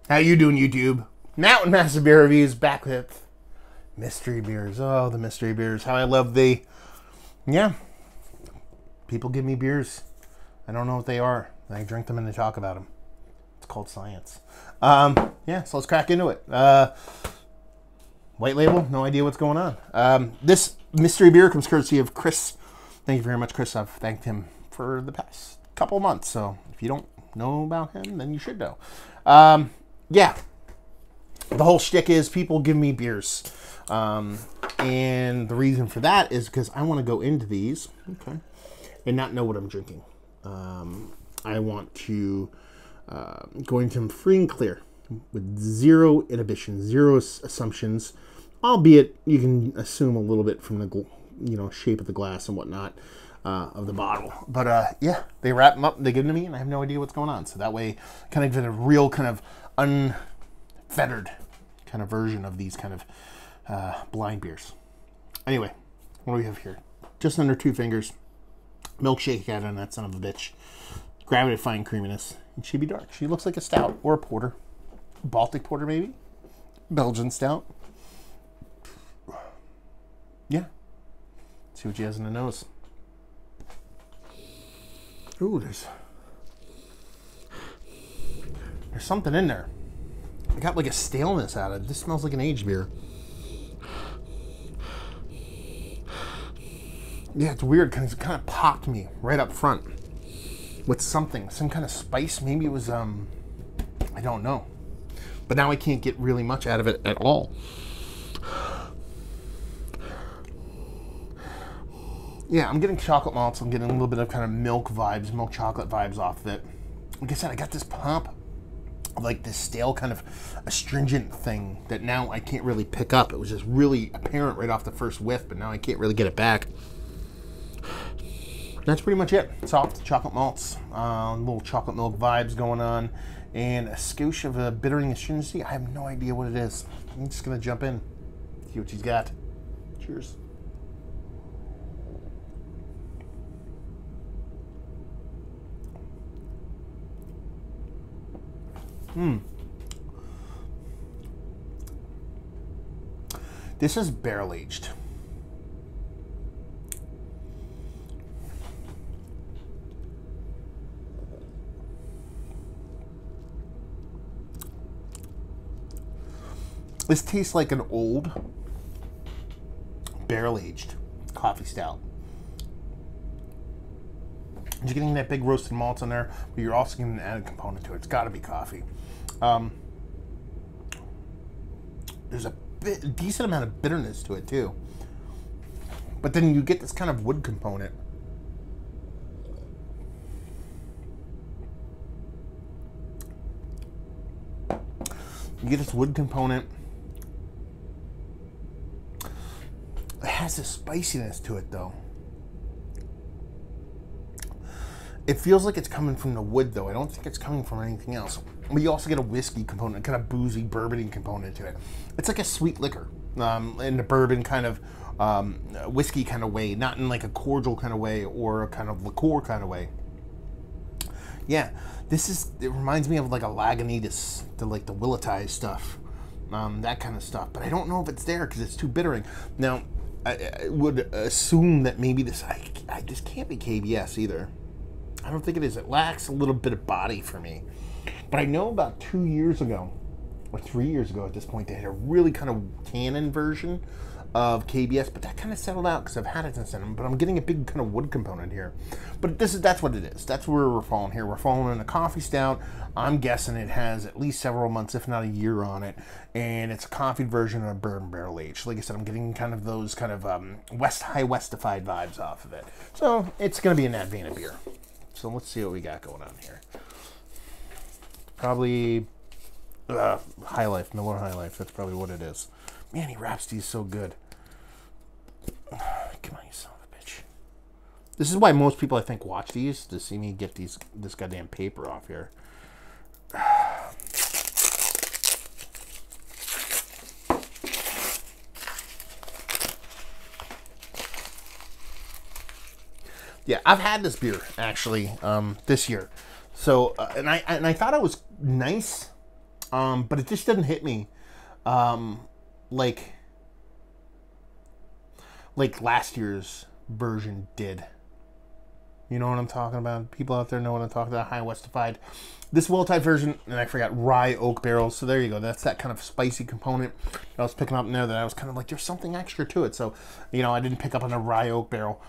How you doing, YouTube? Mountain Massive Beer Reviews back with mystery beers. Oh, the mystery beers. How I love yeah. People give me beers. I don't know what they are. I drink them and they talk about them. It's called science. Yeah, so let's crack into it. White label, no idea what's going on. This mystery beer comes courtesy of Chris. Thank you very much, Chris. I've thanked him for the past couple months. So if you don't know about him, then you should know. Yeah, the whole shtick is people give me beers. And the reason for that is because I want to go into these, okay, and not know what I'm drinking. I want to go into them free and clear with zero inhibition, zero assumptions, albeit you can assume a little bit from the shape of the glass and whatnot of the bottle. But yeah, they wrap them up, they give them to me, and I have no idea what's going on. So that way, kind of in a real kind of unfettered kind of version of these kind of blind beers. Anyway, what do we have here? Just under 2 fingers. Milkshake out on that son of a bitch. Gravity fine creaminess. And she'd be dark. She looks like a stout or a porter. Baltic porter, maybe. Belgian stout. Yeah. See what she has in the nose. Ooh, there's something in there. I got like a staleness out of it. This smells like an aged beer. Yeah, it's weird because it kind of popped me right up front with something, some kind of spice. Maybe it was, I don't know. But now I can't get really much out of it at all. Yeah, I'm getting chocolate malts. I'm getting a little bit of kind of milk vibes, milk chocolate vibes off of it. Like I said, I got this pop of like this stale kind of astringent thing that now I can't really pick up. It was just really apparent right off the first whiff, but now I can't really get it back. That's pretty much it. Soft chocolate malts, little chocolate milk vibes going on, and a skoosh of a bittering astringency. I have no idea what it is. I'm just gonna jump in, see what she's got. Cheers. This is barrel aged. This tastes like an old barrel aged coffee stout. You're getting that big roasted malts in there, but you're also getting an added component to it. It's got to be coffee. There's a decent amount of bitterness to it too, but then you get this kind of wood component. You get this wood component. It has a spiciness to it though. It feels like it's coming from the wood, though. I don't think it's coming from anything else. But you also get a whiskey component, kind of boozy, bourbony component to it. It's like a sweet liquor in the bourbon kind of whiskey kind of way, not in like a cordial kind of way or a kind of liqueur kind of way. Yeah, it reminds me of like a Lagunitas, like the Willatize stuff, that kind of stuff. But I don't know if it's there because it's too bittering. Now, I would assume that maybe this can't be KBS either. I don't think it is. It lacks a little bit of body for me. But I know about 2 years ago, or 3 years ago at this point, they had a really kind of tannin version of KBS, but that kind of settled out because I've had it since then. But I'm getting a big kind of wood component here. But that's what it is. That's where we're falling here. We're falling in a coffee stout. I'm guessing it has at least several months, if not a year on it. And it's a coffee version of a bourbon barrel aged. Like I said, I'm getting kind of those kind of high westified vibes off of it. So it's going to be an Advana beer. So let's see what we got going on here. Probably High Life, Miller High Life. That's probably what it is. Man, he wraps these so good. Come on, you son of a bitch. This is why most people, I think, watch these, to see me get this goddamn paper off here. Yeah, I've had this beer actually this year. So and I thought it was nice. But it just didn't hit me like last year's version did. You know what I'm talking about? People out there know what I'm talking about. High Westified. This Well-Tied version, and I forgot, rye oak barrels. So there you go. That's that kind of spicy component that I was picking up in there that I was kind of like, there's something extra to it. So, you know, I didn't pick up on the rye oak barrel.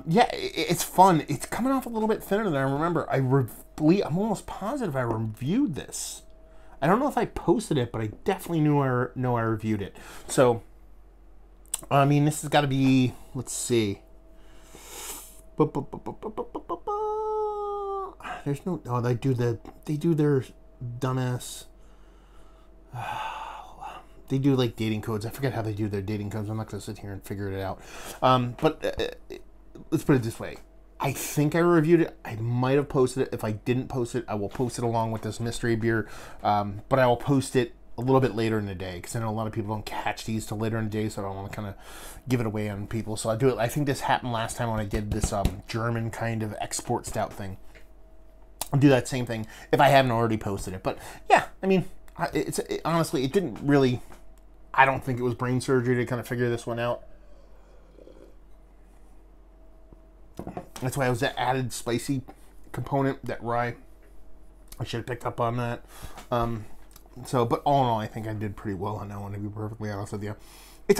Yeah, it's fun. It's coming off a little bit thinner than I remember. I'm almost positive I reviewed this. I don't know if I posted it, but I definitely know I reviewed it. So, I mean, this has got to be, let's see. There's no, oh, they do their dumbass, they do like dating codes. I forget how they do their dating codes. I'm not going to sit here and figure it out. But let's put it this way. I think I reviewed it. I might have posted it. If I didn't post it, I will post it along with this mystery beer. But I will post it a little bit later in the day, because I know a lot of people don't catch these till later in the day, so I don't want to kind of give it away on people. So I do it. I think this happened last time when I did this German kind of export stout thing. I'll do that same thing if I haven't already posted it. But yeah, I mean, honestly, it didn't really. I don't think it was brain surgery to kind of figure this one out. That's why it was that added spicy component, that rye. I should have picked up on that. So, but all in all, I think I did pretty well on that one, to be perfectly honest with you.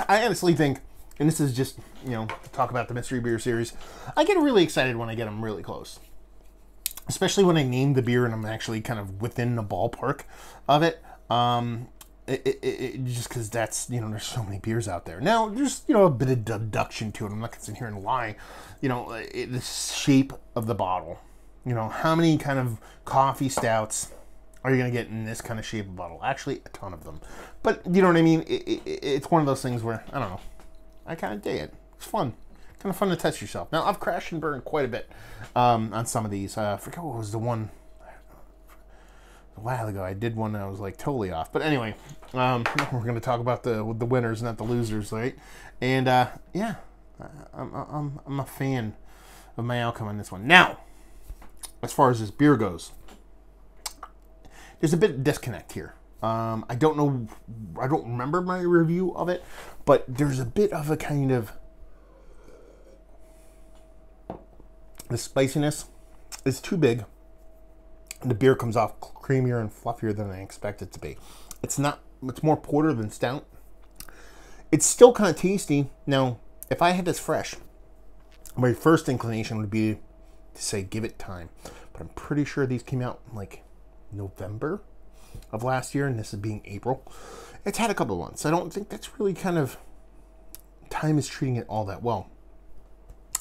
I honestly think, and this is just, you know, talk about the mystery beer series, I get really excited when I get them really close. Especially when I name the beer and I'm actually kind of within the ballpark of it. Just because that's, you know, there's so many beers out there. Now, there's, you know, a bit of deduction to it. I'm not going to sit here and lie. You know, the shape of the bottle. You know, how many kind of coffee stouts are you going to get in this kind of shape of bottle? Actually, a ton of them. But, you know what I mean? It's one of those things where, I don't know, I kind of dig it. It's fun. Kind of fun to test yourself. Now, I've crashed and burned quite a bit on some of these. I forget what was the one a while ago. I did one that I was like totally off. But anyway, we're going to talk about the winners, not the losers, right? And yeah, I'm a fan of my outcome on this one. Now, as far as this beer goes, there's a bit of disconnect here. I don't know, I don't remember my review of it, but there's a bit of a kind of, the spiciness is too big. The beer comes off creamier and fluffier than I expect it to be. It's more porter than stout. It's still kind of tasty. Now, if I had this fresh, my first inclination would be to say give it time. But I'm pretty sure these came out in like November of last year, and this is being April. It's had a couple of months. I don't think that's really kind of, time is treating it all that well.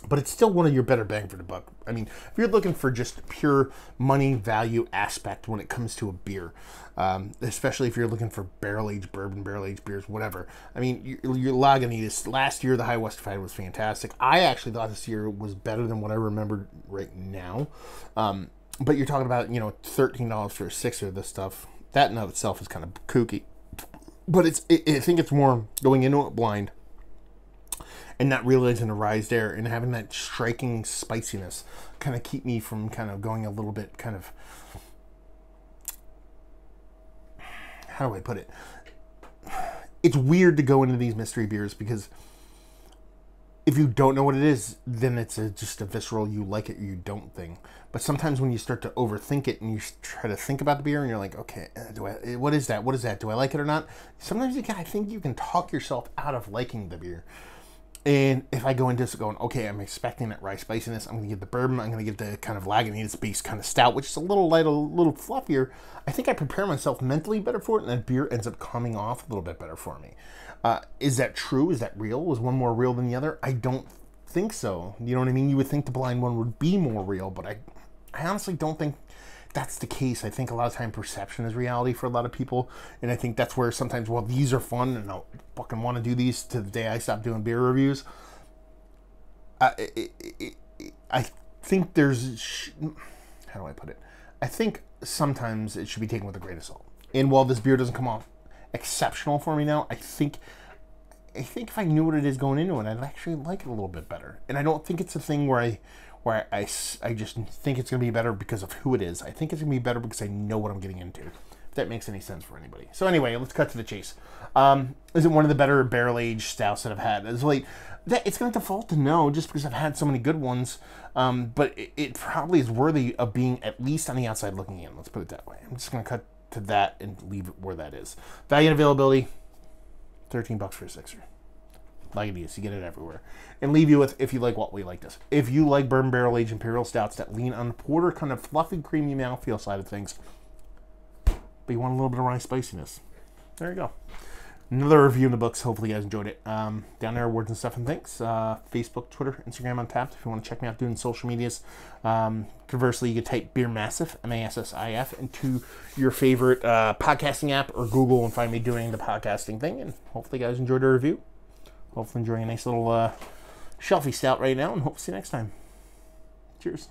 But it's still one of your better bang for the buck. I mean, if you're looking for just pure money value aspect when it comes to a beer, especially if you're looking for barrel-aged bourbon, barrel-aged beers, whatever. I mean, you're Lagunitas. Last year, the High Westified was fantastic. I actually thought this year was better than what I remembered right now. But you're talking about, you know, $13 for a sixer of this stuff. That in of itself is kind of kooky. But I think it's more going into it blind and not realizing the rise there and having that striking spiciness kind of keep me from kind of going a little bit kind of, how do I put it? It's weird to go into these mystery beers because if you don't know what it is, then it's just a visceral you like it or you don't thing. But sometimes when you start to overthink it and you try to think about the beer and you're like, okay, what is that? What is that? Do I like it or not? Sometimes I think you can talk yourself out of liking the beer. And if I go into this going, okay, I'm expecting that rye spiciness, I'm going to get the bourbon, I'm going to get the kind of Lagunitas based kind of stout, which is a little light, a little fluffier. I think I prepare myself mentally better for it, and that beer ends up coming off a little bit better for me. Is that true? Is that real? Was one more real than the other? I don't think so. You know what I mean? You would think the blind one would be more real, but I honestly don't think that's the case. I think a lot of time perception is reality for a lot of people, and I think that's where sometimes, well, these are fun, and I'll fucking want to do these to the day I stop doing beer reviews. I think there's, how do I put it? I think sometimes it should be taken with a grain of salt. And while this beer doesn't come off exceptional for me now, I think if I knew what it is going into it, I'd actually like it a little bit better. And I don't think it's a thing where I just think it's going to be better because of who it is. I think it's going to be better because I know what I'm getting into. that makes any sense for anybody. So anyway, let's cut to the chase. Is it one of the better barrel-aged stouts that I've had? It's like, it's going to default to no, just because I've had so many good ones. But it probably is worthy of being at least on the outside looking in. Let's put it that way. I'm just going to cut to that and leave it where that is. Value and availability, $13 for a sixer. Like it is, you get it everywhere. And leave you with, if you like what we like this. If you like bourbon barrel-aged imperial stouts that lean on the porter, kind of fluffy, creamy mouthfeel side of things, but you want a little bit of rye spiciness, there you go. Another review in the books. Hopefully you guys enjoyed it. Down there, words and stuff and things. Facebook, Twitter, Instagram Untapped. If you want to check me out doing social medias. Conversely, you can type Beer Massive, Massif, into your favorite podcasting app or Google and find me doing the podcasting thing. And hopefully you guys enjoyed the review. Hopefully enjoying a nice little shelfie stout right now. And hope to see you next time. Cheers.